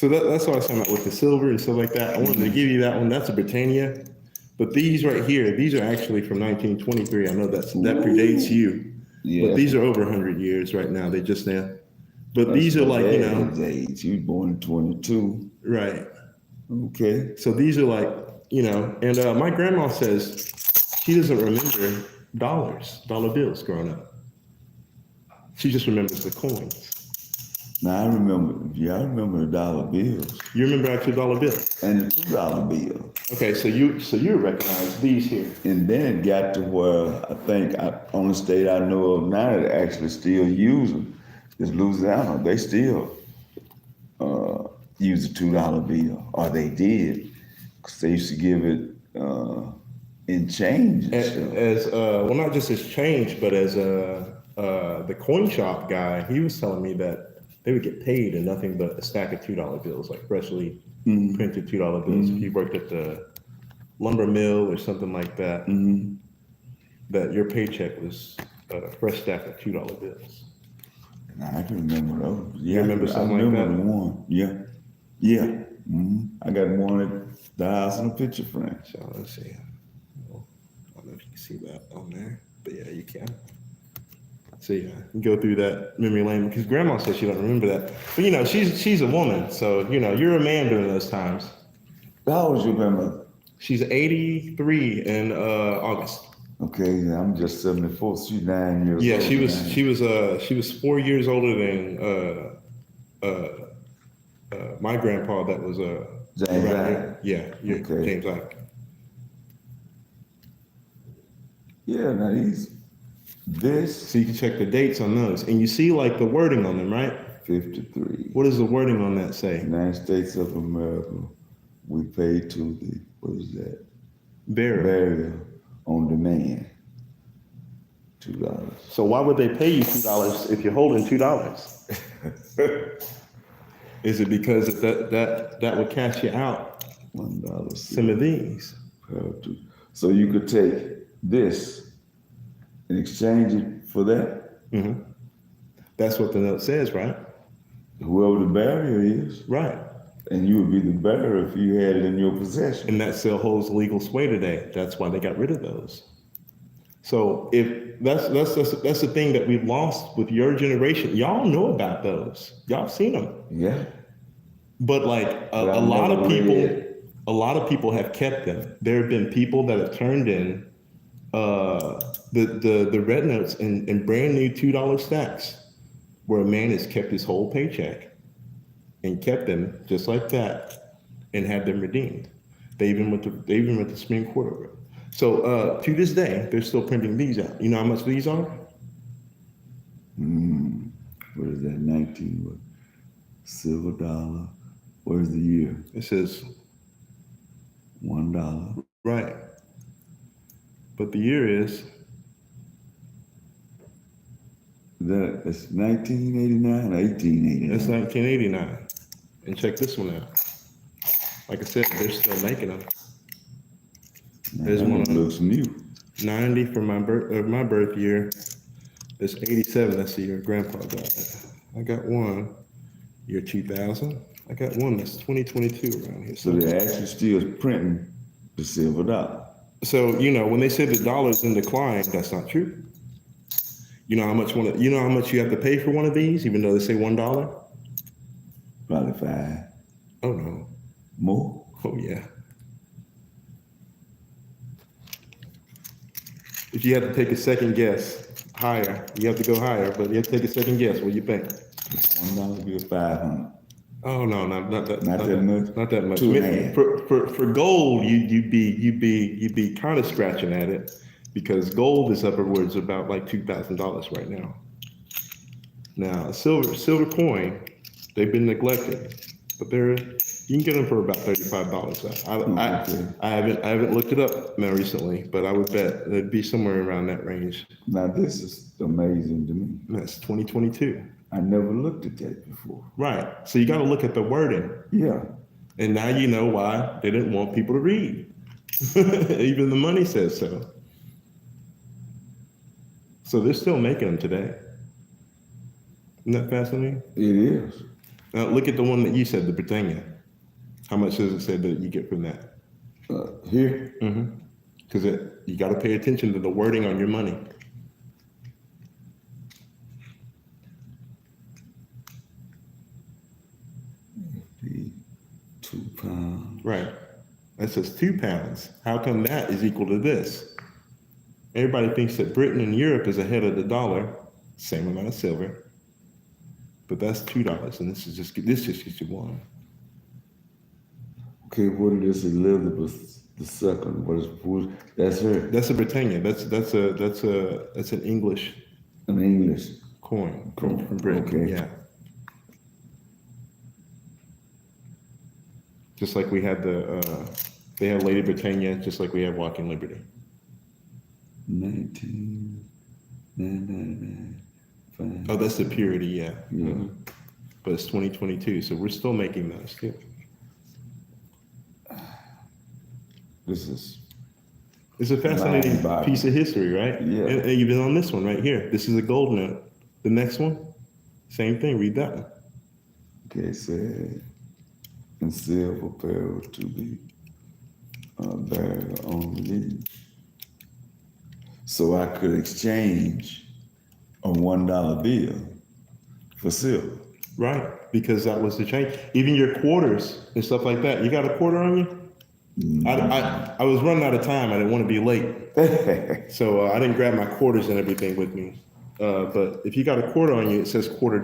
So that's what I was talking about with the silver and stuff like that. I wanted to give you that one. That's a Britannia. But these right here, these are actually from 1923. I know that predates you. Yeah. But these are over 100 years right now. They just now. But That's these are my like, you know. dad's age. He was born in 22. Right. Okay. So these are like, you know, and my grandma says she doesn't remember dollar bills growing up. She just remembers the coins. Now I remember the dollar bills You remember our $2 bill? and the $2 bill. Okay, so you recognize these here. And then it got to where I think on the state I know of now that actually still use them is Louisiana. They still use the $2 bill, or they did, because they used to give it in change. And as well, not just as change, but as the coin shop guy, he was telling me that they would get paid in nothing but a stack of $2 bills, like freshly printed $2 bills. If you worked at the lumber mill or something like that, that your paycheck was a fresh stack of $2 bills. And I can remember those. Yeah, you remember something like that? I remember one. Yeah. I got one at the house in a picture frame. So let's see. Well, I don't know if you can see that on there, but yeah, you can. So yeah, you go through that memory lane because Grandma says she don't remember that, but you know she's a woman, so you know you're a man during those times. How old is your grandmother? She's 83 in August. Okay, I'm just 74. She's 9 years old. Yeah, she was 4 years older than my grandpa. That was James Ike. Yeah, okay. James Ike. Yeah, now he's this. So you can check the dates on those, and you see like the wording on them, right? 53. What does the wording on that say? United States of America, we pay to the, what is that? Burial on demand. $2. So why would they pay you $2 if you're holding $2? Is it because that would cash you out $1. some of these? So you could take this and exchange it for that? Mm-hmm. That's what the note says, right? Whoever the bearer is. Right. And you would be the bearer if you had it in your possession. And that still holds legal sway today. That's why they got rid of those. So if that's the thing that we've lost with your generation. Y'all know about those. Y'all seen them. Yeah. But like a lot of people have kept them. There have been people that have turned in the red notes in brand new $2 stacks, where a man has kept his whole paycheck and kept them just like that and had them redeemed. They even went to the Supreme Court over it. So to this day, they're still printing these out. You know how much these are? What is that? 19 what? Silver dollar. Where's the year? It says $1. Right. But the year is it's 1989 or 1889? It's 1989. And check this one out. Like I said, they're still making them. There's one that looks new. 90 for my birth year. There's 87. That's the year Grandpa died. I got one year 2000. I got one that's 2022 around here. So they're actually still printing the silver dollar. So you know when they say the dollar's in decline, that's not true. You know how much you have to pay for one of these, even though they say $1? Probably 5. Oh no. More? Oh yeah. If you had to take a second guess, higher. You have to go higher, but you have to take a second guess. What do you think? $1 would be 500. Oh no, not that. Not that much. Not that much. 2.5. For gold, you'd be kind of scratching at it, because gold is upwards about like $2,000 right now. Now, silver coin, they've been neglected, but you can get them for about $35. I haven't looked it up now recently, but I would bet it'd be somewhere around that range. Now this is amazing to me. That's 2022. I never looked at that before. Right. So you got to look at the wording. Yeah. And now you know why they didn't want people to read. Even the money says so. So they're still making them today. Isn't that fascinating? It is. Now look at the one that you said, the Britannia. How much does it say that you get from that? Here, Because you got to pay attention to the wording on your money. be £2. Right. That says £2. How come that is equal to this? Everybody thinks that Britain and Europe is ahead of the dollar, same amount of silver, but that's $2, and this just gets you one. Okay, what is this Elizabeth II? That's her? That's a Britannia. That's an English An English. coin from Britain. Okay. Yeah. Just like we had they have Lady Britannia, just like we have Walking Liberty. 1999. Oh, that's the purity, yeah. Yeah. But it's 2022, so we're still making those too. This is It's a fascinating Mind-boggling. piece of history, right? Yeah. And you've been on this one right here. This is a gold note. The next one, same thing. Read that one. okay. Said in silver barrel to be buried on the leaf. So I could exchange a $1 bill for silver. Right, because that was the change. Even your quarters and stuff like that. You got a quarter on you? I was running out of time. I didn't want to be late. So I didn't grab my quarters and everything with me. But if you got a quarter on you, it says $quarter.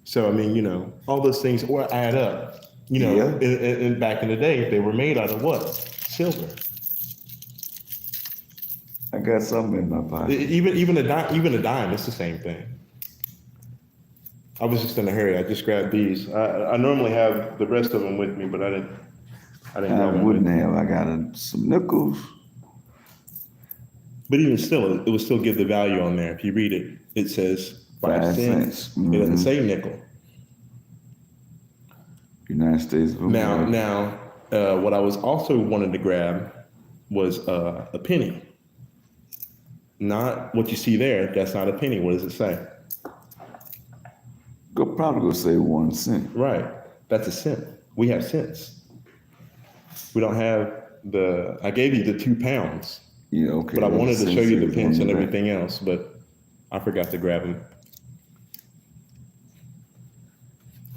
So, I mean, all those things will add up. Yeah. And back in the day, they were made out of what? Silver. I got something in my pocket. Even a dime, it's the same thing. I was just in a hurry. I just grabbed these. I normally have the rest of them with me, but I didn't. I grab them wouldn't with me. have. I got some nickels. But even still, it will still give the value on there. If you read it, it says 5 cents. Mm-hmm. It doesn't say nickel. United States of America. Now, what I was also wanted to grab was a penny. Not what you see there. That's not a penny. What does it say? Probably go say 1 cent. Right. That's a cent. We have cents. We don't have I gave you the £2, Yeah, okay. but I wanted to show you the pence and everything. everything else, but I forgot to grab them.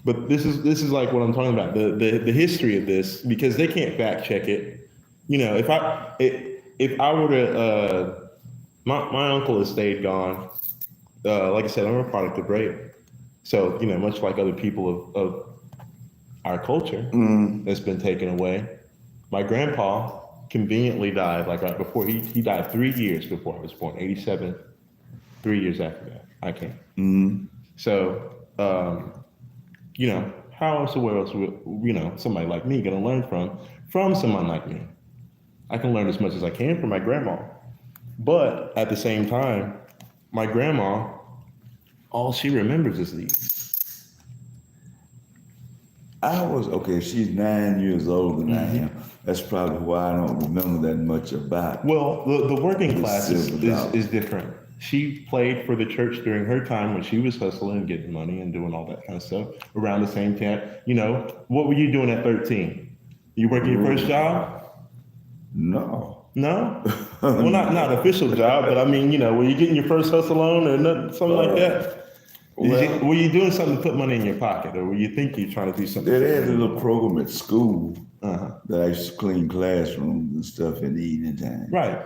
But this is like what I'm talking about, the history of this, because they can't fact check it. If I were to, my uncle has stayed gone. Like I said, I'm a product of rape. So, much like other people of our culture that's been taken away, my grandpa conveniently died like right before he died 3 years before I was born, 87, 3 years after that I came. So, how else the world would, somebody like me gonna learn from someone like me? I can learn as much as I can from my grandma. But at the same time, my grandma, all she remembers is these. She's 9 years older than I am. That's probably why I don't remember that much about it. Well, the working The class silver dollar. is different. She played for the church during her time when she was hustling and getting money and doing all that kind of stuff around the same time. What were you doing at 13? You working your first job? No. No? Well, not official job, but I mean, were you getting your first hustle on or something like that? Were you doing something to put money in your pocket, or were you think you're trying to do something? They had a little program at school that I used to clean classrooms and stuff in the evening time. Right.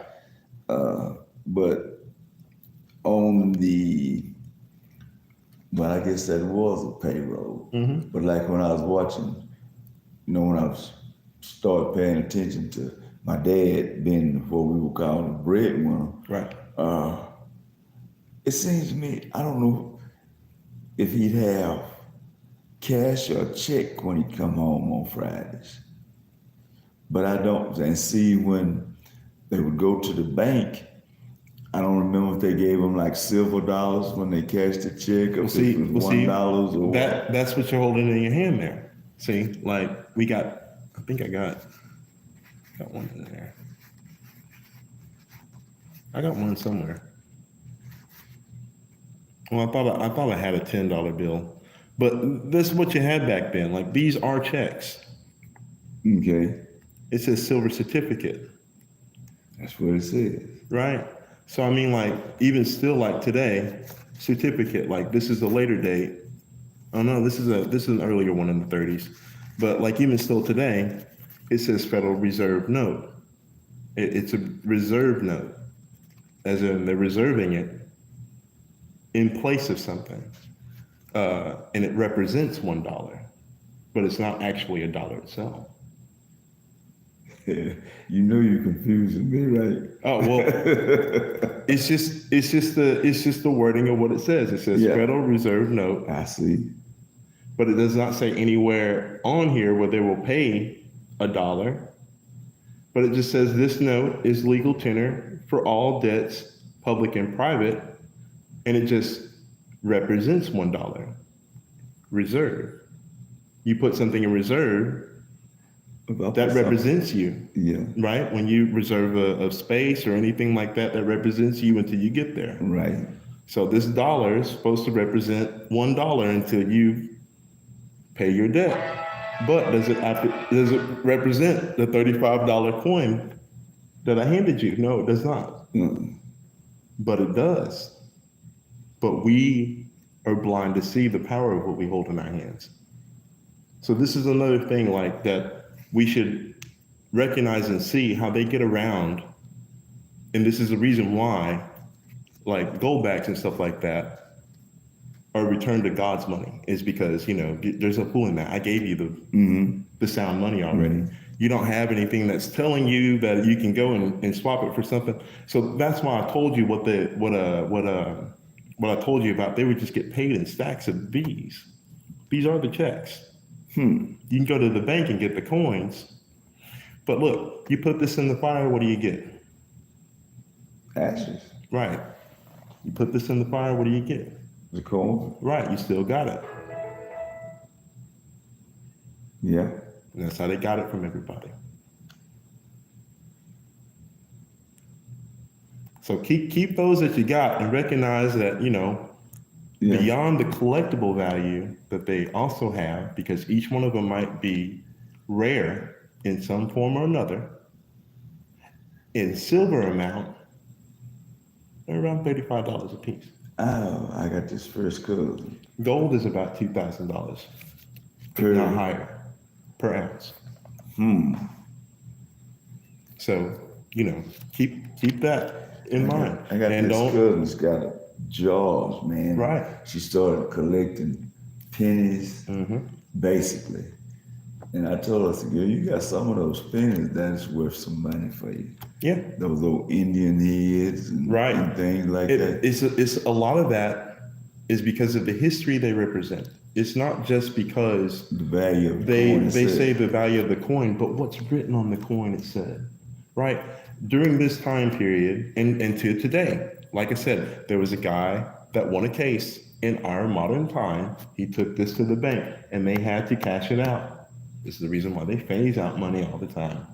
But on I guess that was a payroll. But like when I was watching, when I was started paying attention to my dad being what we would call the breadwinner. Right. It seems to me, I don't know if he'd have cash or check when he'd come home on Fridays. But I don't, and see when they would go to the bank, I don't remember if they gave them like silver dollars when they cashed the check, or if it was $1 or that's what you're holding in your hand there. See, like I think I got one in there. I got one somewhere. Well, I thought I had a $10 bill, But that's what you had back then. Like these are checks. Okay. It says silver certificate, That's what it says. right? So I mean, like even still, like today, certificate. Like this is a later date. Oh no, this is an earlier one in the 30s. But like even still today, it says Federal Reserve note. It's a reserve note, as in they're reserving it in place of something, and it represents $1, but it's not actually a dollar itself. You know you're confusing me, right? Oh well, it's just the wording of what it says. It says Yeah. Federal Reserve note, I see. but it does not say anywhere on here where they will pay $1. But it just says this note is legal tender for all debts, public and private, and it just represents $1. Reserve. You put something in reserve, About that something. represents you, Yeah. right? When you reserve a space or anything like that, that represents you until you get there. Right. So this dollar is supposed to represent $1 until you pay your debt. But does it represent the $35 coin that I handed you? No, it does not. Mm. But it does. But we are blind to see the power of what we hold in our hands. So this is another thing like that we should recognize and see how they get around. And this is the reason why like goldbacks and stuff like that are returned to God's money, is because, you know, there's a pool in that. I gave you the sound money already. You don't have anything that's telling you that you can go and swap it for something. So that's why I told you what I told you about. They would just get paid in stacks of these. These are the checks. You can go to the bank and get the coins. But look, you put this in the fire, what do you get? Ashes. Right. You put this in the fire, what do you get? The coin. Right, you still got it. Yeah. And that's how they got it from everybody. So keep those that you got and recognize that, you know, Yeah. beyond the collectible value that they also have, because each one of them might be rare in some form or another, in silver amount, they're around $35 a piece. Oh, I got this first cousin. Gold is about $2,000, Per- not higher, per ounce. So, you know, keep that in mind. I got and this don't cousin's got a jaws, man. Right. She started collecting pennies, basically. And I told her, I said, girl, you got some of those pennies that's worth some money for you. yeah. Those little Indian heads and, Right. and things like that. It's a lot of that is because of the history they represent. It's not just because The value of the they coin itself. say the value of the coin, but what's written on the coin it said, right? During this time period and to today, like I said, there was a guy that won a case in our modern time. He took this to the bank and they had to cash it out. This is the reason why they phase out money all the time.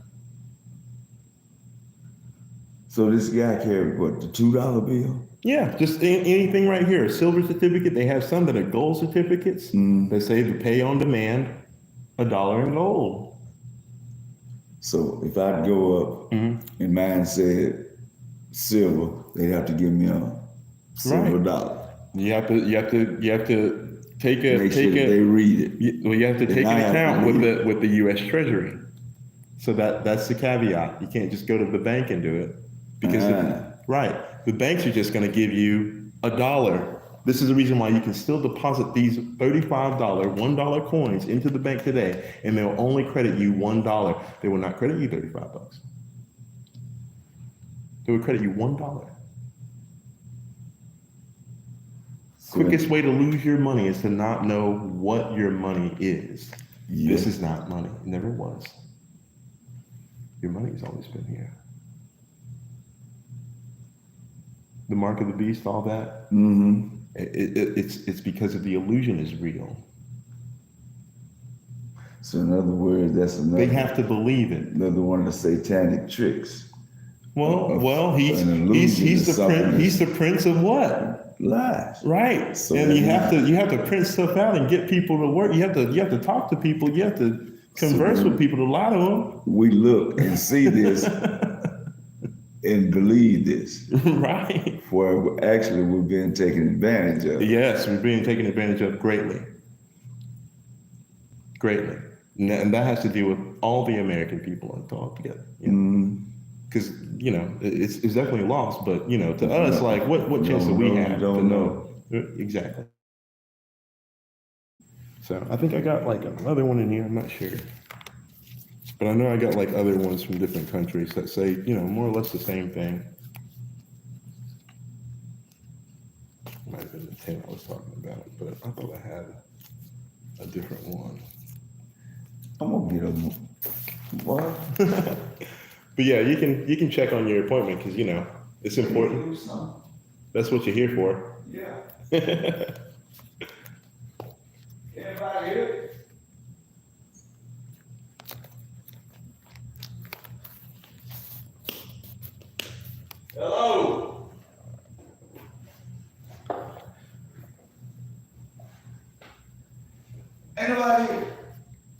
So this guy carried what, the $2 bill? Yeah, just anything right here. A silver certificate. They have some that are gold certificates. They say to pay on demand, $1 in gold. So if I go up and mine said silver, they'd have to give me a silver Right. dollar. You have to take a Make sure that they read it. Well, you have to take I an have to account read with the U.S. Treasury. So that's the caveat. You can't just go to the bank and do it because right, the banks are just going to give you $1. This is the reason why you can still deposit these $35, $1 coins into the bank today, and they'll only credit you $1. They will not credit you $35. They will credit you $1. Quickest way to lose your money is to not know what your money is. Yeah. This is not money. It never was. Your money's always been here. The mark of the beast, all that. It's because of the illusion is real. So in other words, that's They another, have to believe it. another one of the satanic tricks. Well, An illusion he's is something the prince of what? lives. Right. So and that you have to print stuff out and get people to work. You have to talk to people. You have to converse with people. A lot of them. we look and see this and believe this, Right. where actually we're being taken advantage of. Yes, we're being taken advantage of greatly. Greatly. And that has to do with all the American people all together. Because, you know, it's definitely lost, but, you know, to us, like, what chance do we You have don't to know. Exactly. So I think I got like another one in here. I'm not sure. But I know I got like other ones from different countries that say, you know, more or less the same thing. Might have been the 10 I was talking about, but I thought I had a different one. I'm gonna get them. What? But yeah, you can check on your appointment because you know it's important. That's what you're here for. Yeah. Anybody here? Hello. Anybody here?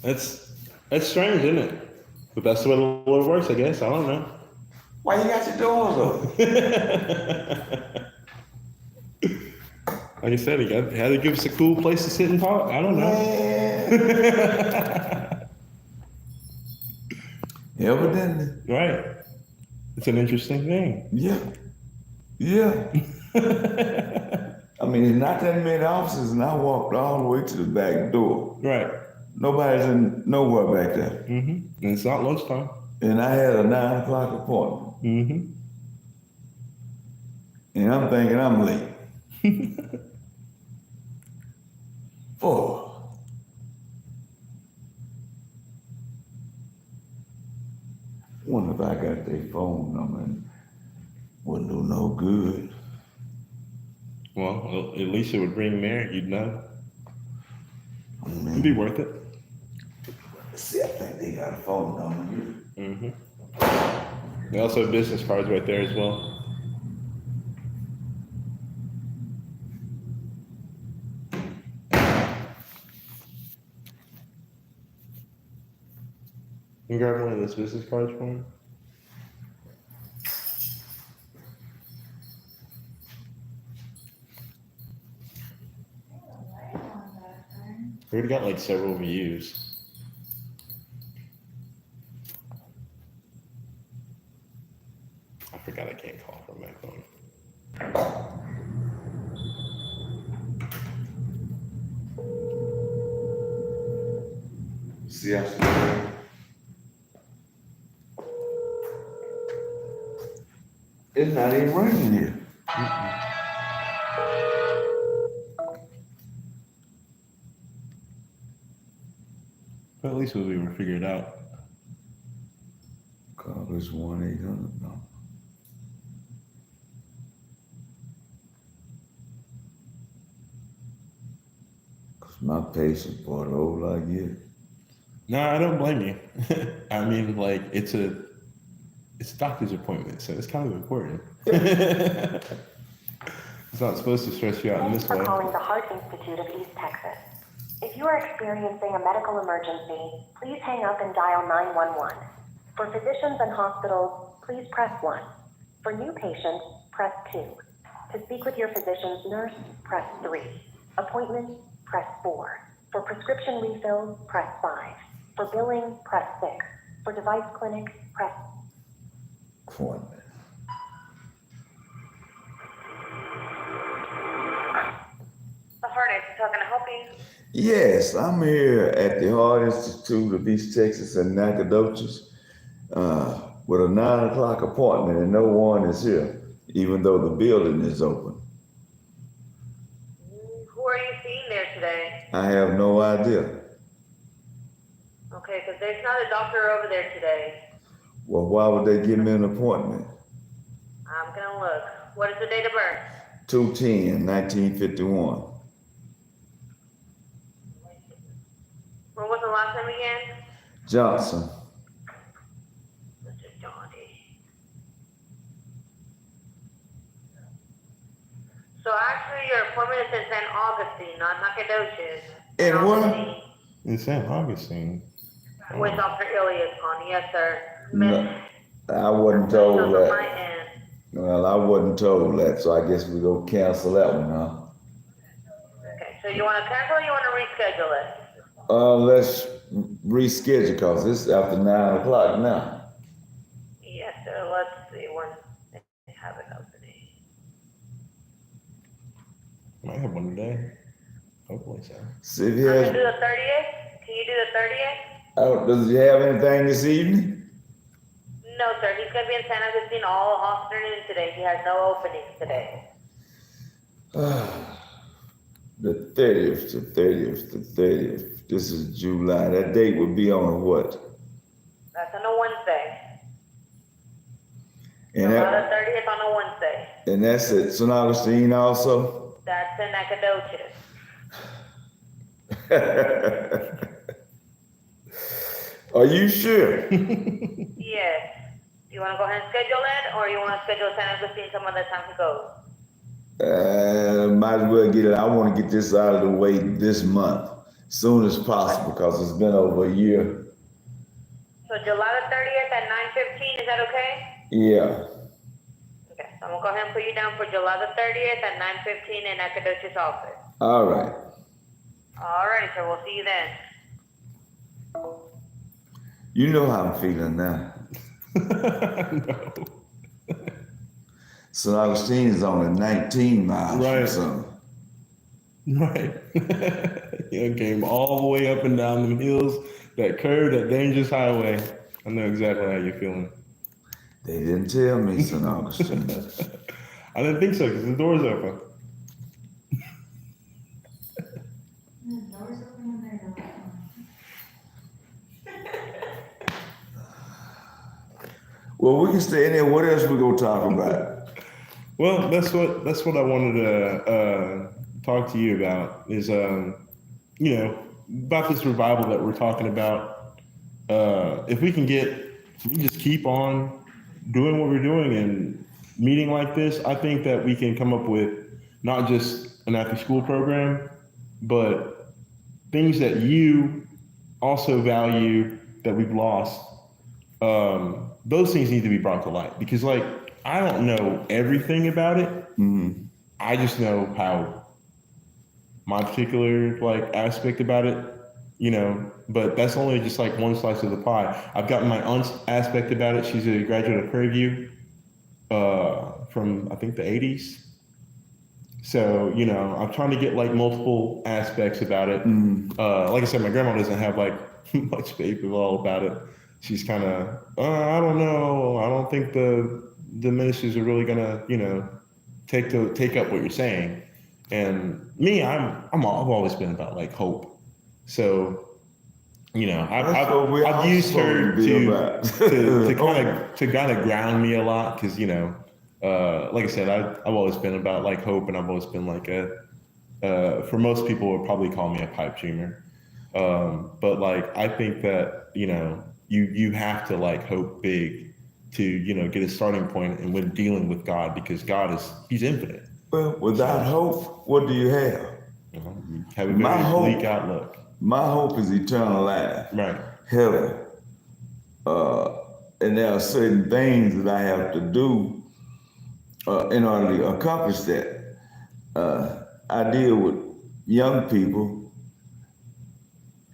That's strange, isn't it? But that's the way the Lord works, I guess. I don't know. Why you got your doors open? Like I said, he had to give us a cool place to sit and talk. I don't know. Evidently. Right. It's an interesting thing. Yeah. Yeah. I mean, there's not that many offices, and I walked all the way to the back door. Right. Nobody's in nowhere back there. And it's not lunchtime. And I had a 9 o'clock appointment. And I'm thinking I'm late. Oh. Wonder if I got their phone number and wouldn't do no good. Well, at least it would bring merit, you'd know. It'd be worth it. See, I think they got a phone number. They also have business cards right there as well. Can you grab one of those business cards for me? We already got like several views. I forgot I can't call from my phone. See, I see. It's not even raining here. But at least we'll be able to figure it out. Call this 1-800 number. Cause my patient for the old I get. No, I don't blame you. I mean, like it's a doctor's appointment, so it's kind of important. It's not supposed to stress you out in this way. Thanks for calling the Heart Institute of East Texas. If you are experiencing a medical emergency, please hang up and dial 911. For physicians and hospitals, please press 1. For new patients, press 2. To speak with your physician's nurse, press 3. Appointments, press 4. For prescription refills, press 5. For billing, press 6. For device clinic, press... Appointment. The Heart Institute, how can I help you? Yes, I'm here at the Heart Institute of East Texas in Nacogdoches with a 9 o'clock appointment, and no one is here, even though the building is open. Who are you seeing there today? I have no idea. Okay, because there's not a doctor over there today. Well, why would they give me an appointment? I'm gonna look. What is the date of birth? 2/10/1951. When was the last name again? Johnson. Mr. Johnny. So actually, it's in San Augustine, not Nacogdoches. And what? Augustine, In St. Augustine. with Officer Ilias on. Yes, sir. No, I wasn't told On my that. end. Well, I wasn't told that, so I guess we go cancel that one, huh? Okay, so you want to cancel or you want to reschedule it? Let's reschedule because it's after 9 o'clock now. Yes, sir. Let's see when they have it opening. Might have one today. Hopefully so. See if he I'm has, gonna do the 30th. Can you do the 30th? does he have anything this evening? No, sir. He's gonna be in San Agustin all afternoon today. He has no openings today. The 30th, the 30th, the 30th. This is July. That date would be on a what? That's on a Wednesday. And July that, the 30th on a Wednesday. and that's at St. Augustine also? That's in Nacogdoches. Are you sure? Yes. You want to go ahead and schedule it, or you want to schedule San Agustin some other time to go? Might as well get it. I want to get this out of the way this month, soon as possible, because it's been over a year. So July the 30th at 9:15. Is that okay? Yeah. Okay. So I'm gonna go ahead and put you down for July the 30th at 9:15 in Nacogdoches office. All right. Alrighty, sir. We'll see you then. You know how I'm feeling now. No. St. Augustine is only 19 miles Right. from something. Right. You came all the way up and down them hills, that curve, that dangerous highway. I know exactly how you're feeling. They didn't tell me St. Augustine. I didn't think so because the door's open. Well, we can stay in there. What else we gonna talk about? Well, that's what I wanted to talk to you about is about this revival that we're talking about. If we can just keep on doing what we're doing and meeting like this, I think that we can come up with not just an after school program, but things that you also value that we've lost. Those things need to be brought to light because, like, I don't know everything about it. Mm-hmm. I just know how my particular aspect about it, but that's only just like one slice of the pie. I've gotten my aunt's aspect about it. She's a graduate of Prairie View from I think the 80s. So, I'm trying to get like multiple aspects about it. Like I said, my grandma doesn't have like much faith at all about it. She's kind of, I don't know. I don't think the ministers are really gonna, take up what you're saying. And me, I've always been about like hope. So, I've used her to kind of ground me a lot because like I said, I've always been about like hope, and I've always been like for most people would probably call me a pipe dreamer. But like I think that you have to like hope big to get a starting point and when dealing with God because he's infinite. Well, without hope, what do you have? You have a very bleak outlook. My hope is eternal life. Right. Heaven. And there are certain things that I have to do in order to accomplish that. I deal with young people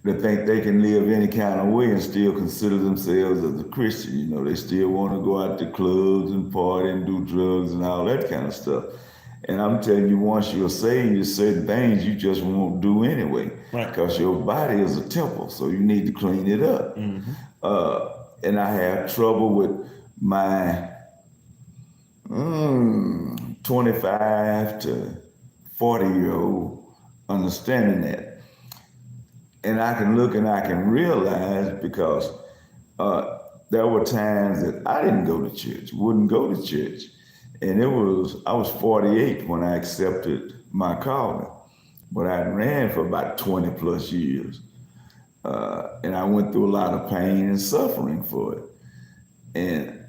that think they can live any kind of way and still consider themselves as a Christian. They still want to go out to clubs and party and do drugs and all that kind of stuff. And I'm telling you, once you're saved, there's certain things you just won't do anyway. Right. Because your body is a temple, so you need to clean it up. Mm-hmm. And I have trouble with my 25 to 40-year-old understanding that. And I can look and I can realize because there were times that I didn't go to church, wouldn't go to church. And I was 48 when I accepted my calling, but I ran for about 20 plus years. And I went through a lot of pain and suffering for it. And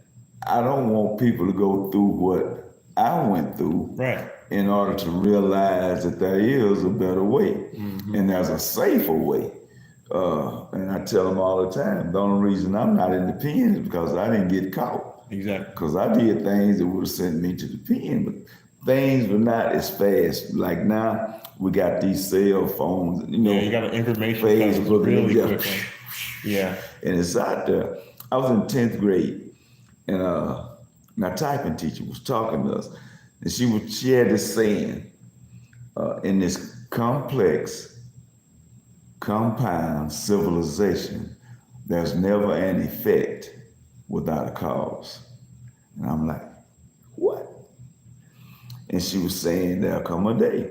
I don't want people to go through what I went through. Right. in order to realize that there is a better way and there's a safer way. And I tell them all the time, the only reason I'm not in the pen is because I didn't get caught. Exactly. Because I did things that would have sent me to the pen, but things were not as fast. Like now, we got these cell phones, you know. Yeah, you got information Facebook really and quickly. Yeah. And it's out there. I was in 10th grade, and my typing teacher was talking to us, and she had this saying, in this complex, compound civilization, there's never an effect without a cause. And I'm like, what? And she was saying there'll come a day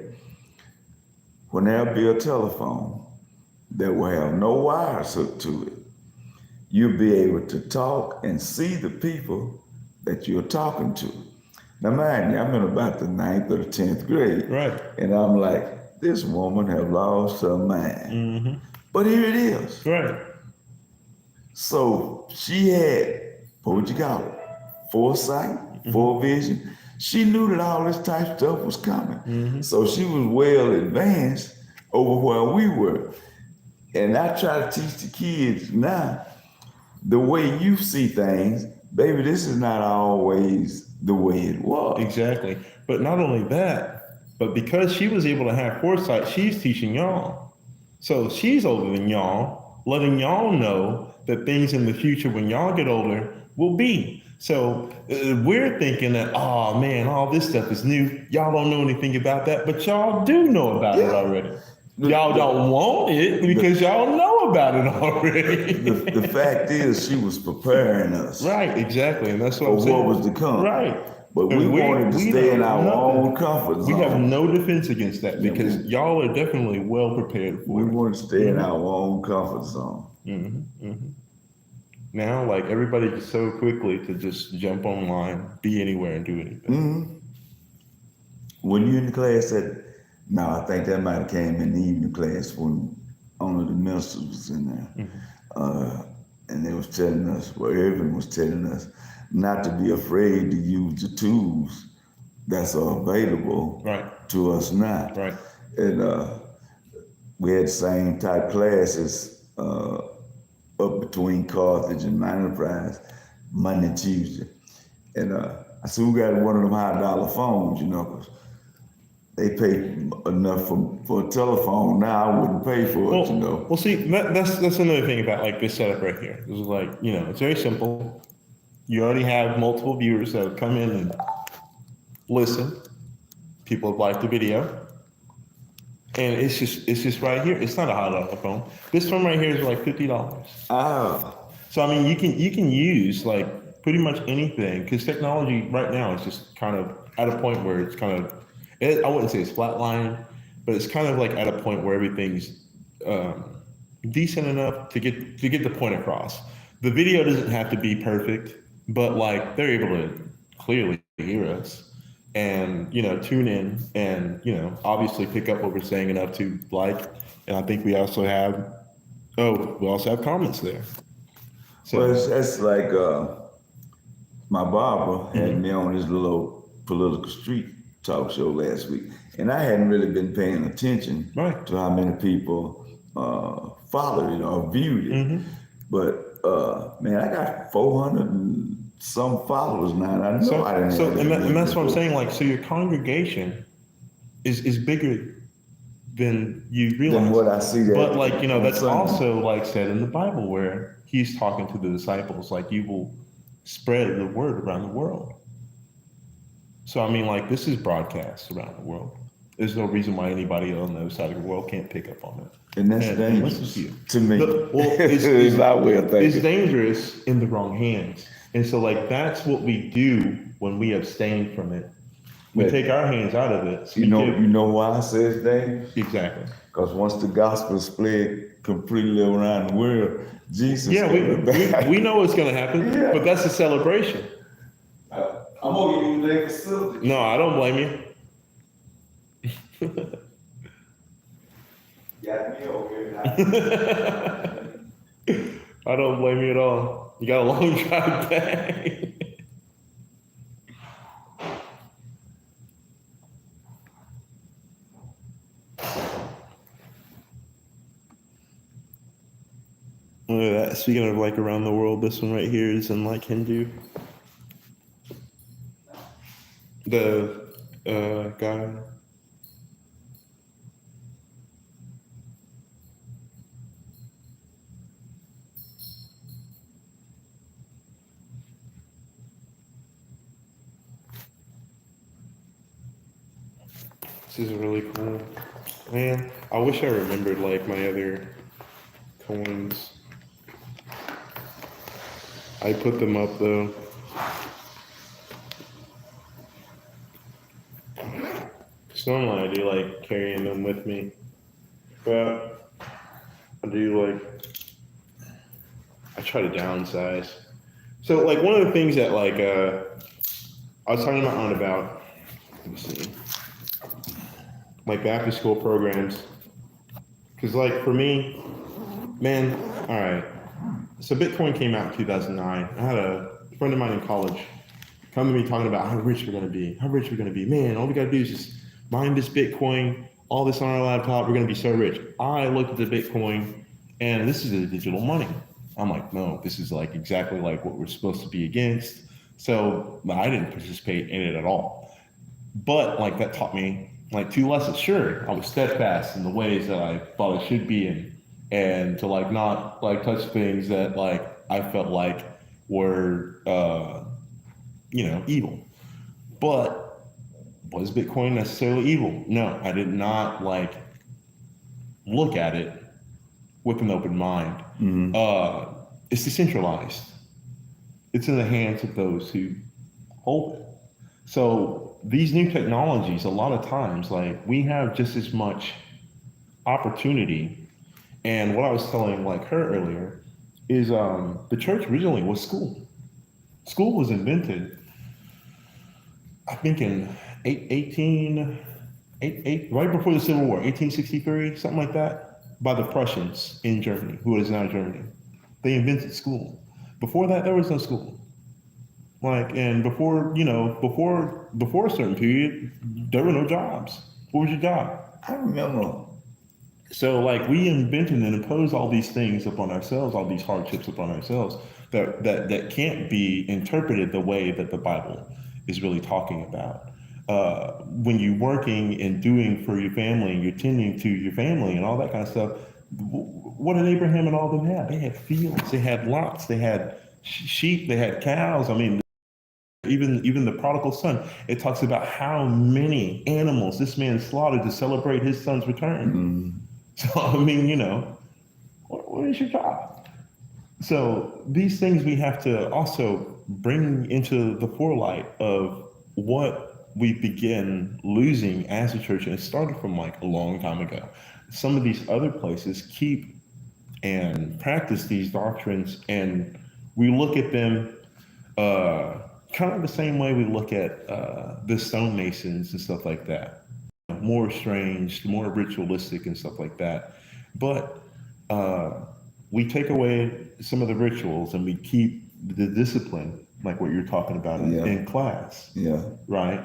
when there'll be a telephone that will have no wires hooked to it. You'll be able to talk and see the people that you're talking to. Now mind you, I'm in about the 9th or the 10th grade. Right. And I'm like, this woman have lost her mind. Mm-hmm. But here it is. Right. So she had, what would you call it? Foresight, forevision. She knew that all this type of stuff was coming. So she was well advanced over where we were. And I try to teach the kids now, the way you see things, baby, this is not always the way it was. Exactly. But not only that, but because she was able to have foresight, she's teaching y'all. So she's older than y'all, letting y'all know that things in the future when y'all get older will be. So we're thinking that, oh man, all this stuff is new. Y'all don't know anything about that, but y'all do know about it already. Y'all don't want it because y'all know about it already. The fact is, she was preparing us. Right, exactly. And that's what I'm for saying. what was to come. Right. But we wanted to stay in our own comfort zone. We have no defense against that because y'all are definitely well prepared for We it. wanted to stay in our own comfort zone. Now, like everybody just so quickly to just jump online, be anywhere and do anything. When you in the class no, I think that might have came in the evening class when only the ministers was in there. And they was telling us, well, Irvin was telling us not to be afraid to use the tools that's available to us now. Right. And we had the same type classes up between Carthage and my enterprise Monday and Tuesday. And I said, we got one of them $100 phones, you know, 'cause they pay enough for a telephone. Now I wouldn't pay for it, you know. Well, see, that's another thing about like this setup right here. This is like, you know, it's very simple. You already have multiple viewers that have come in and listen. People have liked the video. And it's just right here. It's not a $100 phone. This phone right here is like $50. So I mean, you can use like pretty much anything because technology right now is just kind of at a point where it's kind of, I wouldn't say it's flatlining, but it's kind of like at a point where everything's decent enough to get the point across. The video doesn't have to be perfect, but like they're able to clearly hear us and, you know, tune in and, you know, obviously pick up what we're saying enough to like, and I think we also have comments there. So well, that's like my barber had me on his little political street talk show last week, and I hadn't really been paying attention to how many people followed it or viewed it. But man, I got 400 and some followers now. And I know I didn't. So and that's what I'm saying. Like, so your congregation is bigger than you realize. Than what I see that. But like, you know, that's also like said in the Bible where he's talking to the disciples, like you will spread the word around the world. So, I mean, like, this is broadcast around the world. There's no reason why anybody on the other side of the world can't pick up on it. And that's dangerous to me. It's dangerous in the wrong hands. And so, like, that's what we do when we abstain from it. We take our hands out of it. So you know why I say it's dangerous? Exactly. Because once the gospel spread completely around the world, Jesus. Yeah, we know what's going to happen, but that's a celebration. I'm gonna give you their facility. No, I don't blame you. Got me over here. I don't blame you at all. You got a long drive back. Speaking of like around the world, this one right here is in like Hindu. The guy. This is really cool. Man, I wish I remembered like my other coins. I put them up though. So normally I do like carrying them with me. But I do like, I try to downsize. So like one of the things that like, I was talking to my aunt about, let me see, like the after school programs. Cause like for me, man, all right. So Bitcoin came out in 2009. I had a friend of mine in college come to me talking about how rich we're gonna be, how rich we're gonna be. Man, all we gotta do is just mine this Bitcoin, all this on our laptop, we're gonna be so rich. I looked at the Bitcoin and this is a digital money. I'm like, no, this is like exactly like what we're supposed to be against. So I didn't participate in it at all. But like that taught me like two lessons. Sure, I was steadfast in the ways that I thought it should be in, and to like not like touch things that like I felt like were evil. But was Bitcoin necessarily evil? No, I did not like look at it with an open mind. It's decentralized. It's in the hands of those who hold it. So these new technologies, a lot of times, like we have just as much opportunity. And what I was telling like her earlier is the church originally was school. School was invented, I think in right before the Civil War, 1863, something like that, by the Prussians in Germany, who is now Germany. They invented school. Before that, there was no school. Like, and before a certain period, there were no jobs. What was your job? I remember. So like we invented and imposed all these things upon ourselves, all these hardships upon ourselves that can't be interpreted the way that the Bible is really talking about. When you're working and doing for your family and you're tending to your family and all that kind of stuff, what did Abraham and all of them have? They had fields, they had lots, they had sheep, they had cows. I mean, even the prodigal son, it talks about how many animals this man slaughtered to celebrate his son's return. So I mean, what is your job? So these things we have to also bring into the forelight of what we begin losing as a church, and it started from like a long time ago. Some of these other places keep and practice these doctrines, and we look at them kind of the same way we look at the stonemasons and stuff like that. More estranged, more ritualistic and stuff like that. But we take away some of the rituals and we keep the discipline, like what you're talking about in class. Yeah. Right.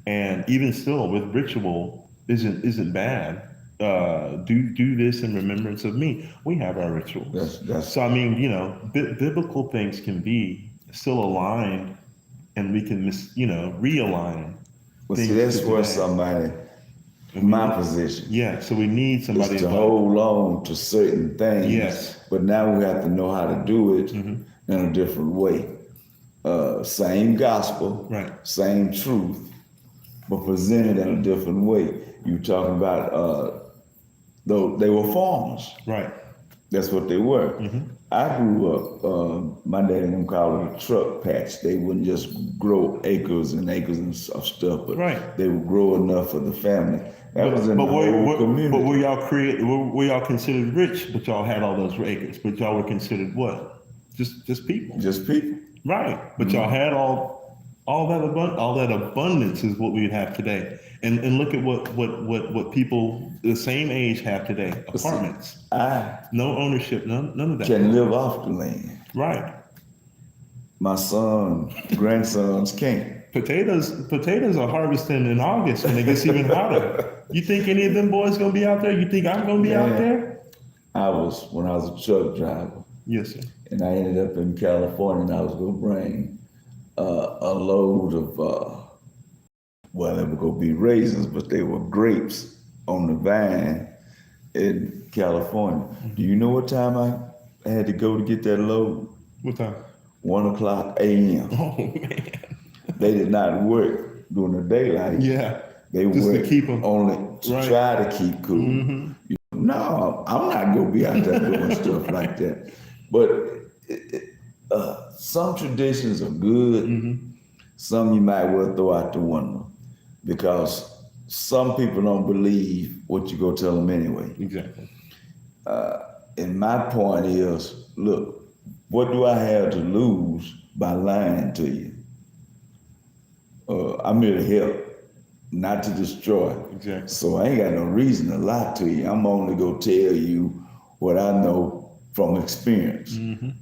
And even still, with ritual isn't bad. Do this in remembrance of me. We have our rituals. So I mean, biblical things can be still aligned, and we can realign. Well, see, that's where somebody, my position. Yeah. So we need somebody to hold on to certain things. Yes. But now we have to know how to do it in a different way. Same gospel, right? Same truth, but presented in a different way. You talking about though they were farmers, right? That's what they were. I grew up. My dad and them called it a truck patch. They wouldn't just grow acres and acres of stuff, but they would grow enough for the family. That was in the whole community. But were y'all considered rich? But y'all had all those acres. But y'all were considered what? Just people. Just people. Right. But y'all had all that abundance is what we would have today. And look at what people the same age have today. Apartments. No ownership, none of that. Can live off the land. Right. My grandsons can't. Potatoes are harvesting in August when it gets even hotter. You think any of them boys gonna be out there? You think I'm gonna be out there? when I was a truck driver, Yes, sir. and I ended up in California, and I was gonna bring a load of well, they were gonna be raisins, but they were grapes on the vine in California. Do you know what time I had to go to get that load? What time? 1:00 a.m. Oh man. They did not work during the daylight. Yeah. They Just to worked keep 'em- only to right. try to keep cool. No, I'm not gonna be out there doing stuff like that. But some traditions are good. Some you might well throw out the window because some people don't believe what you go tell them anyway. Exactly. And my point is, look, what do I have to lose by lying to you? I'm here to help, not to destroy. Exactly. So I ain't got no reason to lie to you. I'm only gonna tell you what I know from experience.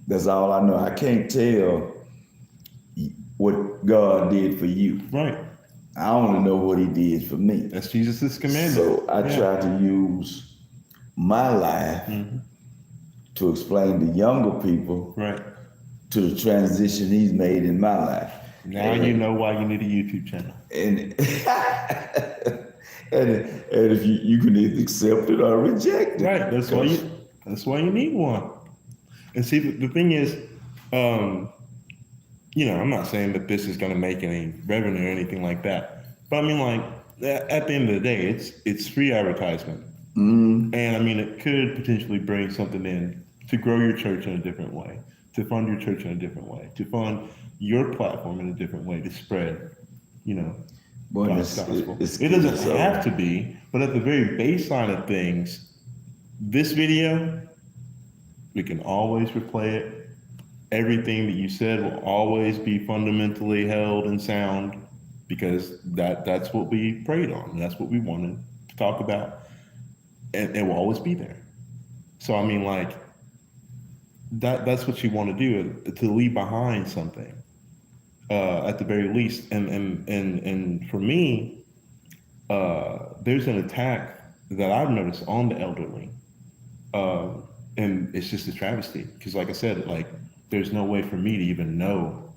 That's all I know. I can't tell what God did for you. Right. I only know what he did for me. That's Jesus' commandment. So I try to use my life to explain to younger people Right. to the transition he's made in my life. Now you know why you need a YouTube channel. And and if you can either accept it or reject it. Right. That's why you need one. And see, the thing is, I'm not saying that this is going to make any revenue or anything like that. But I mean, like, at the end of the day, it's free advertisement. And I mean, it could potentially bring something in to grow your church in a different way, to fund your church in a different way, to fund your platform in a different way, to spread, Boy, God's gospel. it's It doesn't have to be, but at the very baseline of things, this video, we can always replay it. Everything that you said will always be fundamentally held and sound because that's what we prayed on. That's what we wanted to talk about. And it will always be there. So I mean, like, that's what you want to do, to leave behind something, at the very least. And for me, there's an attack that I've noticed on the elderly, and it's just a travesty because, like I said, like, there's no way for me to even know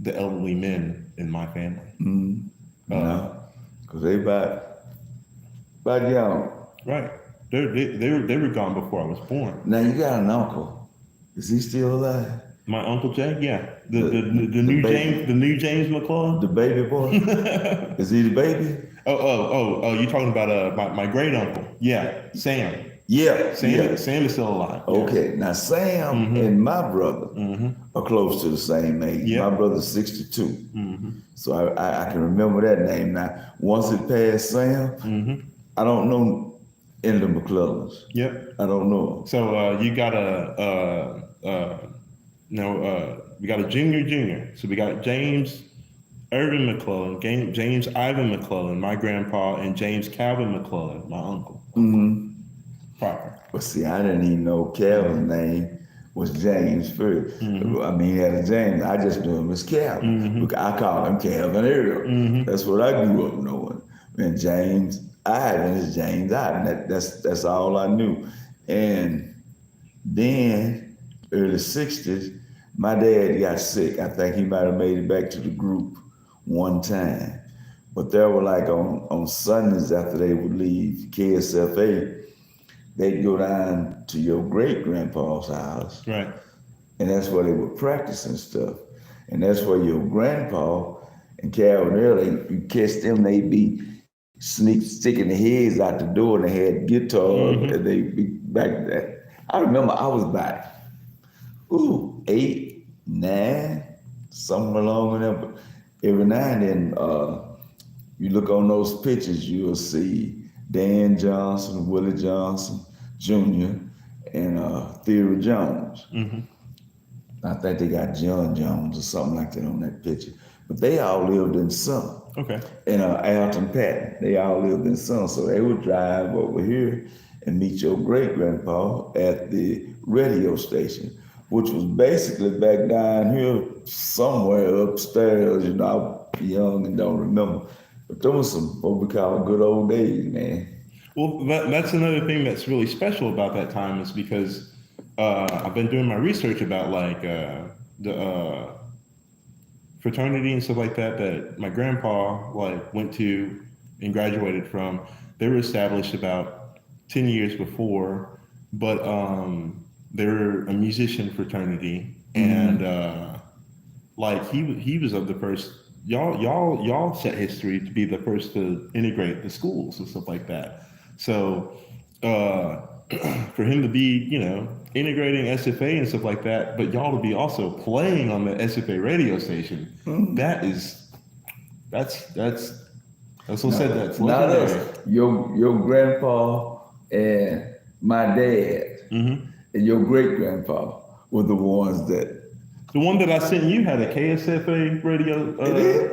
the elderly men in my family. No, because they about young. Right. They were gone before I was born. Now you got an uncle. Is he still alive? My Uncle Jay, yeah. The new baby. James McClellan. The baby boy? Is he the baby? Oh, you talking about my great uncle? Yeah, Sam. Yeah. Sam is still alive. Yeah. Okay, now Sam and my brother are close to the same age. Yeah. My brother's 62. So I can remember that name. Now, once it passed Sam, I don't know any of the McClellans. Yep. I don't know. So you got we got a junior. So we got James Irvin McClellan, James Ivan McClellan, my grandpa, and James Calvin McClellan, my uncle. Proper. But see, I didn't even know Calvin's name was James first. I mean, he had a James. I just knew him as Calvin. Look, I call him Calvin Earl. That's what I grew up knowing. And James Ivan is James Ivan. That's all I knew. And then, early 60s, my dad got sick. I think he might have made it back to the group one time. But there were like on Sundays after they would leave KSFA, they'd go down to your great-grandpa's house. Right. And that's where they would practice and stuff. And that's where your grandpa and Calvin Early, you catch them, they'd be sticking their heads out the door, and they had guitars, and they'd be back there. I remember I was about, 8, 9, somewhere along there. But every now and then, you look on those pictures, you'll see Dan Johnson, Willie Johnson Jr., and Theodore Jones. I think they got John Jones or something like that on that picture. But they all lived in Sun. Okay. And Alton Patton, they all lived in Sun. So they would drive over here and meet your great-grandpa at the radio station, which was basically back down here somewhere upstairs. I'm young and don't remember. But those were some what we call good old days, man. Well, that's another thing that's really special about that time is because I've been doing my research about like the fraternity and stuff like that that my grandpa like went to and graduated from. They were established about 10 years before, but they're a musician fraternity, and like he was of the first. Y'all set history to be the first to integrate the schools and stuff like that. So for him to be, integrating SFA and stuff like that, but y'all to be also playing on the SFA radio station, that's what said that's Not legendary. us. Your grandpa and my dad and your great grandpa were the ones that. The one that I sent you had a KSFA radio. It did?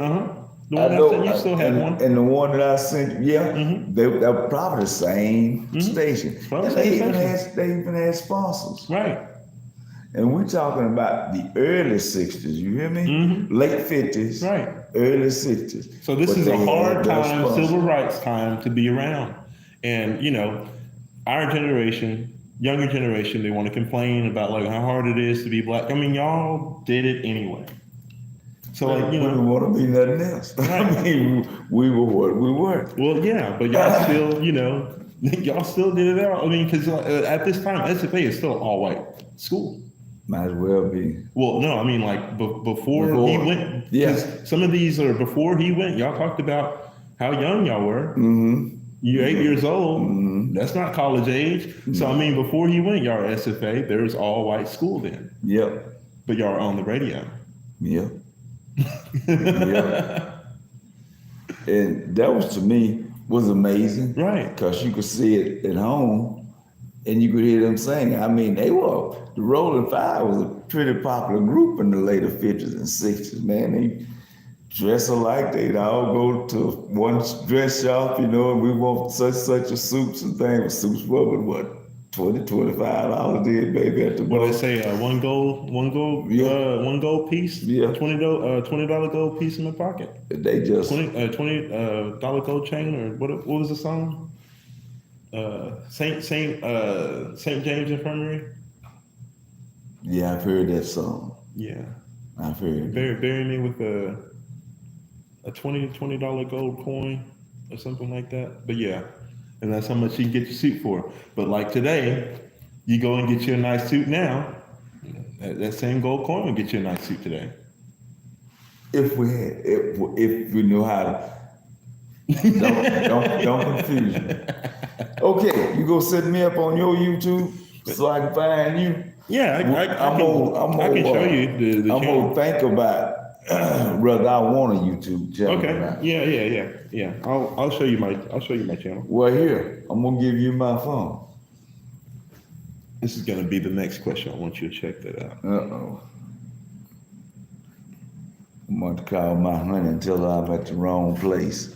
The one I sent you still had one. And the one that I sent, they were probably the same station. Probably And the they same even had sponsors. Right. And we're talking about the early 60s, you hear me? Late 50s, Right. early 60s. So this But is they a had hard their time, sponsors. civil rights time to be around. And, our generation, younger generation, they want to complain about like how hard it is to be black. I mean, y'all did it anyway. So like, We didn't want to be nothing else. I mean, we were what we were. well, yeah, but y'all still, y'all still did it out. I mean, because at this time, SFA is still all white school. Might as well be. Well, no, I mean like before he went. Yeah. 'Cause some of these are before he went. Y'all talked about how young y'all were. Mm-hmm. You're 8 years old. That's not college age. So I mean, before he went, y'all were SFA. There was all white school then. Yep. But y'all were on the radio. Yep. Yep. And that was to me was amazing. Right. Because you could see it at home and you could hear them singing. I mean, the Rolling Five was a pretty popular group in the later 50s and 60s, man. They dress alike. They'd all go to one dress shop, and we want such a suits and things. Suits were, but what, $20-$25 did, baby, at the What they most. say? One gold Yeah. one gold piece. Yeah. $20 gold piece in my pocket. They just, $20 gold chain, or what was the song? Saint James Infirmary. yeah, I've heard that song. Yeah. I've heard it. Bury me with a $20 gold coin or something like that. But yeah, and that's how much you can get your suit for. But like today, you go and get you a nice suit now. That same gold coin will get you a nice suit today. If we knew how to, don't confuse me. Okay, you go set me up on your YouTube so I can find you. Yeah, I can show you the I'm channel. gonna think about whether I want a YouTube channel. or Okay. not. Yeah. I'll show you my channel. Well, here I'm gonna give you my phone. This is gonna be the next question. I want you to check that out. I'm going to call my honey and tell her I'm at the wrong place.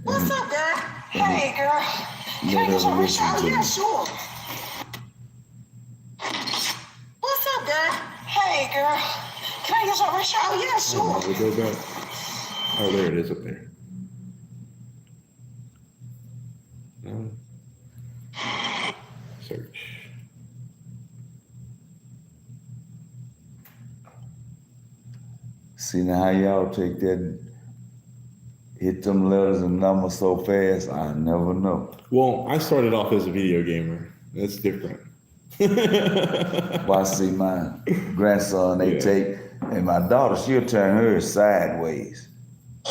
What's up, girl? Hey, girl. Can I get some rich out? Yeah, sure. What's up, girl? Hey, girl. Can I get some rich out? Yeah, sure. We'll go back. Oh, there it is up there. Search. See now how y'all take that, hit them letters and numbers so fast, I never know. Well, I started off as a video gamer. That's different. Well, I see my grandson, they Yeah. take, and my daughter, she'll turn hers sideways.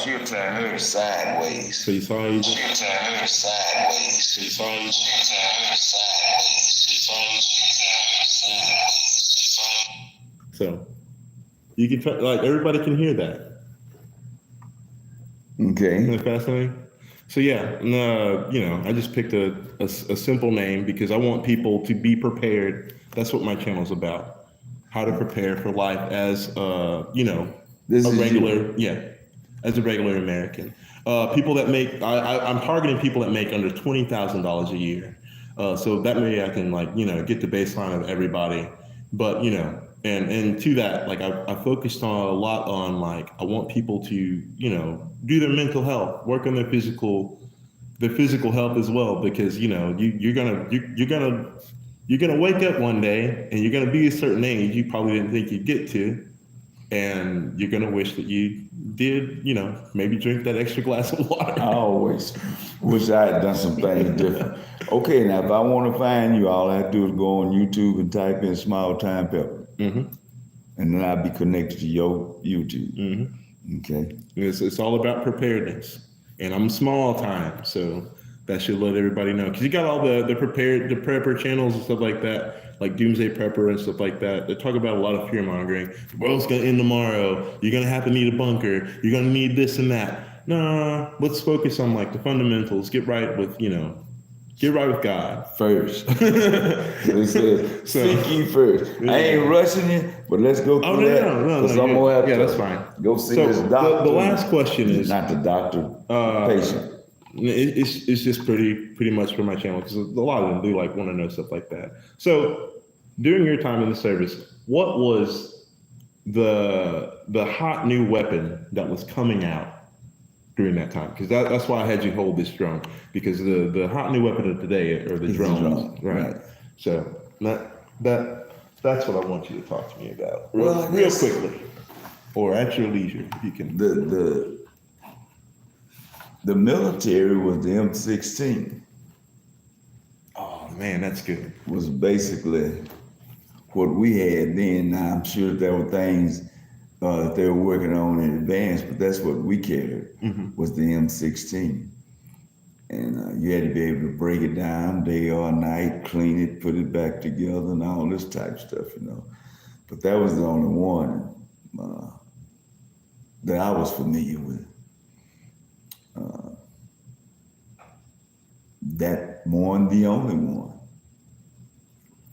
She'll turn hers sideways. So you saw you just, She'll turn hers sideways. so you saw you just, She'll turn hers sideways. She'll turn hers sideways. so you can try, like everybody can hear that. Isn't Okay. that fascinating? So yeah, I just picked a simple name because I want people to be prepared. That's what my channel's about. How to prepare for life as This a is regular, as a regular American. People that make, I'm targeting people that make under $20,000 a year. So that way I can get the baseline of everybody. But and to that, I focused on a lot on I want people to do their mental health, work on their physical their physical health as well, because you're gonna wake up one day and you're gonna be a certain age you probably didn't think you'd get to, and you're gonna wish that you did, maybe drink that extra glass of water. I always wish I had done some things different. Okay, now if I want to find you, all I have to do is go on YouTube and type in Small Time Pepper, and then I'll be connected to your YouTube. Okay. It's all about preparedness, and I'm small time, so that should let everybody know, because you got all the prepper channels and stuff like that, like Doomsday Prepper and stuff like that. They talk about a lot of fear mongering. The world's gonna end tomorrow. You're gonna have to need a bunker. You're gonna need this and that. No, let's focus on like the fundamentals. Get right with God First. They said, seek ye first. I ain't rushing you, but let's go through that. No, Because I'm going to have to that's fine. go see this doctor. The last question is, not the doctor, patient. it's just pretty much for my channel, because a lot of them do like want to know stuff like that. So during your time in the service, what was the hot new weapon that was coming out during that time? Because that's why I had you hold this drone, because the hot new weapon of today are the drones, right? So that's what I want you to talk to me about, real quickly, or at your leisure, if you can. The military was the M16. Oh man, that's good. Was basically what we had then. Now I'm sure there were things that they were working on in advance, but that's what we carried, was the M16. And you had to be able to break it down day or night, clean it, put it back together, and all this type of stuff, But that was the only one that I was familiar with. That one, the only one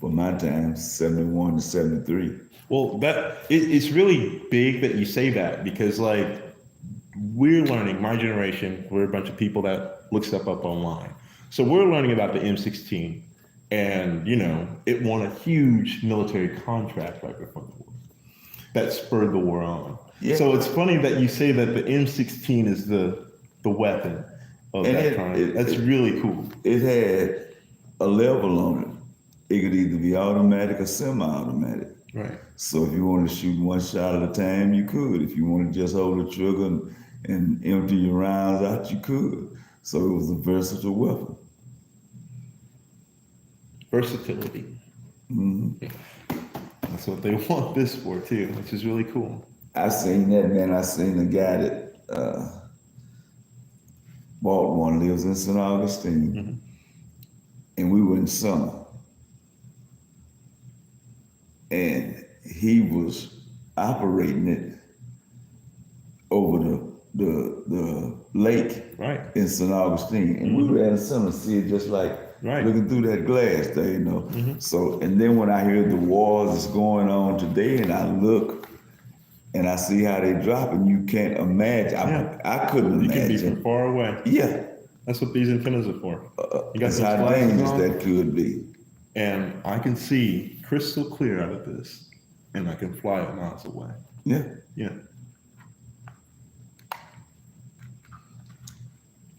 for my time, 71 to 73. Well, it's really big that you say that, because like we're learning, my generation, we're a bunch of people that look stuff up online. So we're learning about the M16, and it won a huge military contract right before the war that spurred the war on. Yeah. So it's funny that you say that the M16 is the weapon of that time. That's really cool. It had a level on it. It could either be automatic or semi-automatic. Right. So if you want to shoot one shot at a time, you could. If you want to just hold the trigger and empty your rounds out, you could. So it was a versatile weapon. Versatility. That's what they want this for too, which is really cool. I seen that, man. I seen a guy that bought one, lives in St. Augustine, and we were in summer. And he was operating it over the lake in St. Augustine. And we were at a summer, see it just like looking through that glass there, So, and then when I hear the wars that's going on today, and I look and I see how they drop, and you can't imagine. I couldn't imagine. You can be from far away. Yeah. That's what these antennas are for. You got that's how dangerous that could be. And I can see crystal clear out of this, and I can fly it miles away. Yeah. Yeah.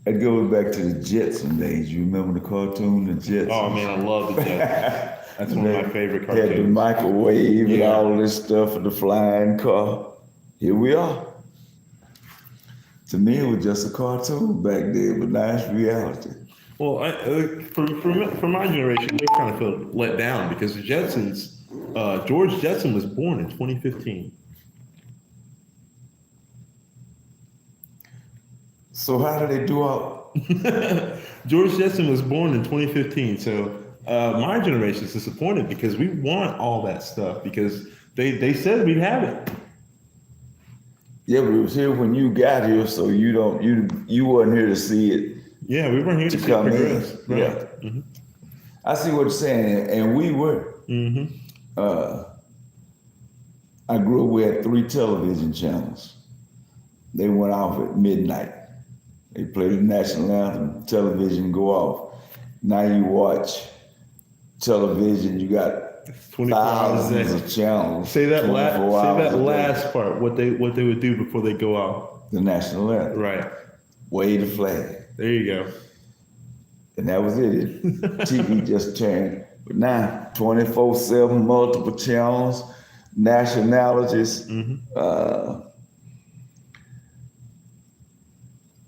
It goes back to the Jetson days. You remember the cartoon, the Jetsons? Oh man, I love the Jetsons. That's one of my favorite cartoons. Had the microwave and all this stuff and the flying car. Here we are. To me, it was just a cartoon back then, but now it's reality. Well, for my generation, we kind of felt let down, because the Jetsons, George Jetson was born in 2015. So how did they do all? George Jetson was born in 2015. So my generation is disappointed, because we want all that stuff, because they said we'd have it. Yeah, but it was here when you got here, so you weren't here to see it. Yeah, we weren't here to see it progress. Right. Yeah. I see what you're saying, and we were. I grew up, we had 3 television channels. They went off at midnight. They played the national anthem, television go off. Now you watch television, you got thousands of channels. Say that last part, what they would do before they go off. The national anthem. Right. Wave the flag. There you go. And that was it. TV just turned. But now, 24/7, multiple channels, nationalities.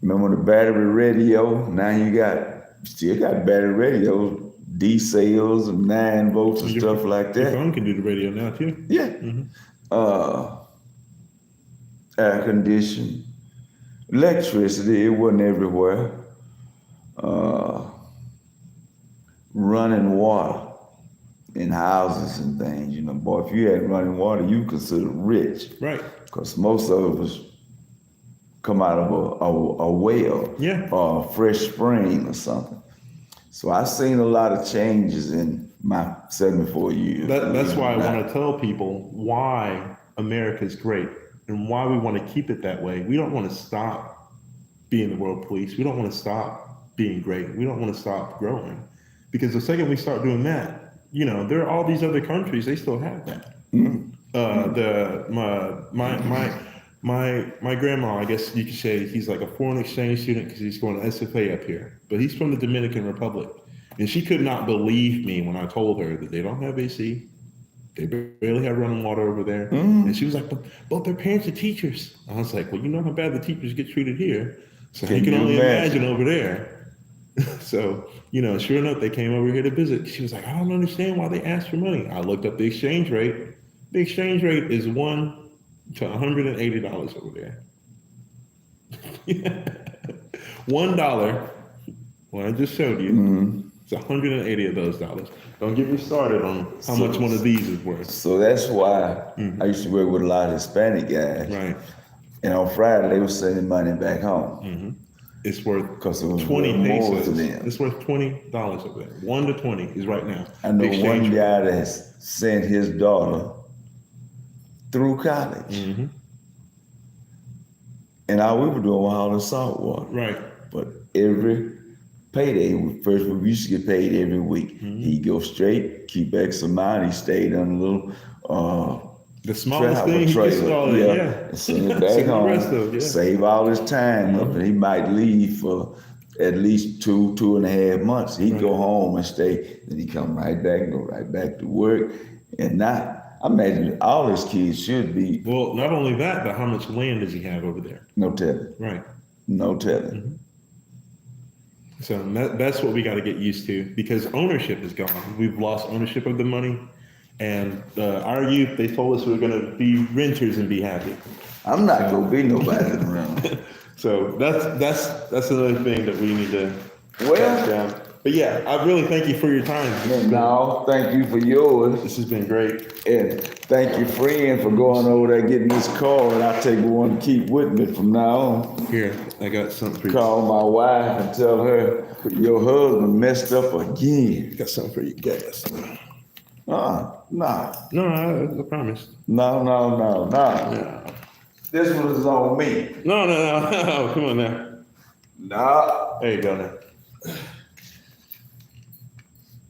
Remember the battery radio? Now you still got battery radio, D cells and 9 volts and stuff like Your that. phone can do the radio now too. Yeah. Air conditioning, electricity, it wasn't everywhere. Running water in houses and things, you know, boy, if you had running water, you considered rich. Right. Because most of us come out of a well or a fresh spring or something. So I've seen a lot of changes in my 74 years. That's why I want to tell people why America's great and why we want to keep it that way. We don't want to stop being the world police. We don't want to stop being great. We don't want to stop growing. Because the second we start doing that, you know, there are all these other countries, they still have that. My grandma, I guess you could say he's like a foreign exchange student because he's going to SFA up here, but he's from the Dominican Republic. And she could not believe me when I told her that they don't have AC. They barely have running water over there. And she was like, but their parents are teachers. I was like, well, you know how bad the teachers get treated here. So you can only imagine over there. So, you know, sure enough, they came over here to visit. She was like, I don't understand why they asked for money. I looked up the exchange rate. The exchange rate is $1 to $180 over there. $1, what I just showed you, it's 180 of those dollars. Don't get me started on how much one of these is worth. So that's why I used to work with a lot of Hispanic guys. Right. And on Friday, they were sending money back home. It's worth Because it was 20 more pesos. to them. It's worth $20 over there. 1 to 20 is right now. I know The exchange one rate. guy that sent his daughter through college. And all we were doing was hauling salt water. Right. But every payday, first we used to get paid every week. He'd go straight, keep X amount. He stayed on a little The smallest travel thing he gets trailer. all Yeah. yeah. And send it Send back the home. rest of it, yeah. Save all his time up, and he might leave for at least 2.5 months. He'd go home and stay. Then he'd come right back and go right back to work. And now, I imagine all his kids should be. Well, not only that, but how much land does he have over there? No telling. Right. No telling. So that's what we got to get used to because ownership is gone. We've lost ownership of the money. And our youth, they told us we were going to be renters and be happy. I'm not going to be nobody around. So that's another thing that we need to Well- track down. But yeah, I really thank you for your time. No, thank you for yours. This has been great. And thank you, friend, for going over there getting this call. And I'll take one to keep with me from now on. Here, I got something for you. Call my wife and tell her your husband messed up again. Got something for you guys. No. No, I promise. No. No, This one is on me. no. Come on now. No. There you go now.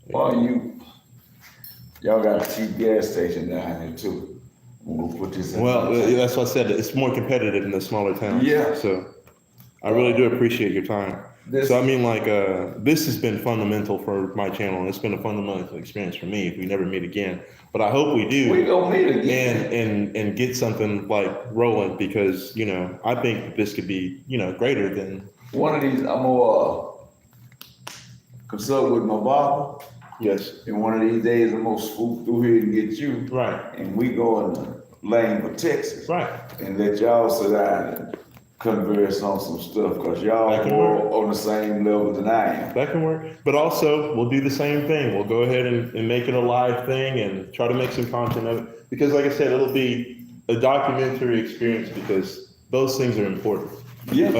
Well, y'all got a cheap gas station down here too. We'll put this in. Well, that's what I said. It's more competitive in the smaller towns. Yeah. So I really do appreciate your time. So I mean, like, this has been fundamental for my channel, and it's been a fundamental experience for me. If we never meet again, but I hope we do. We gonna meet again. And get something like rolling because you know I think that this could be greater than. One of these, I'm gonna consult with my barber. Yes. And one of these days, I'm gonna swoop through here and get you. Right. And we going to Lane for Texas. Right. And let y'all sit down and converse on some stuff, cause y'all That can more work. on the same level than I am. That can work. But also, we'll do the same thing. We'll go ahead and make it a live thing and try to make some content of it. Because like I said, it'll be a documentary experience because those things are important. Yeah.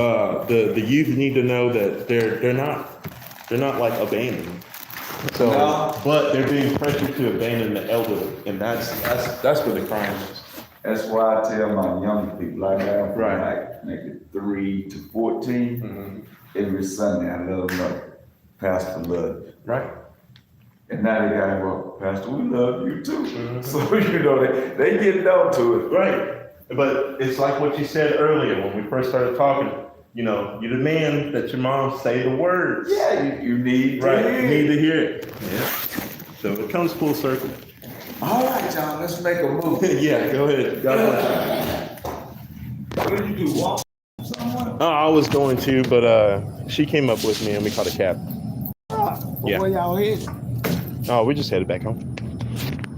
The youth need to know that they're not like abandoned. So, No. but they're being pressured to abandon the elderly, and that's where the crime is. That's why I tell my young people, I got from Right. like maybe 3 to 14, every Sunday I let them know, Pastor love you. Right. And now they got, well, Pastor, we love you too. So, they get down to it. Right. But it's like what you said earlier when we first started talking. you're the man that your mom say the words. Yeah, you need to Right, hear you need it. to hear it. Yeah. So it comes full circle. All right, John, let's make a move. Yeah, go ahead. God bless you. What did you do, walk someone? Oh, I was going to, but she came up with me and we caught a cab. Yeah. Where y'all headed? Oh, we just headed back home.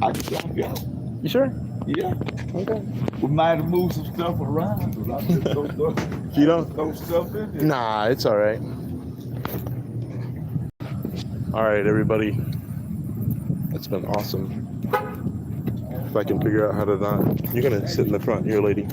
I can drop y'all. You sure? Yeah. Okay. We might have moved some stuff around, but I'm just gonna You don't? throw stuff in there. Nah, it's all right. All right, everybody. It's been awesome. If I can figure out how to not. You're gonna sit in the front, you're a lady.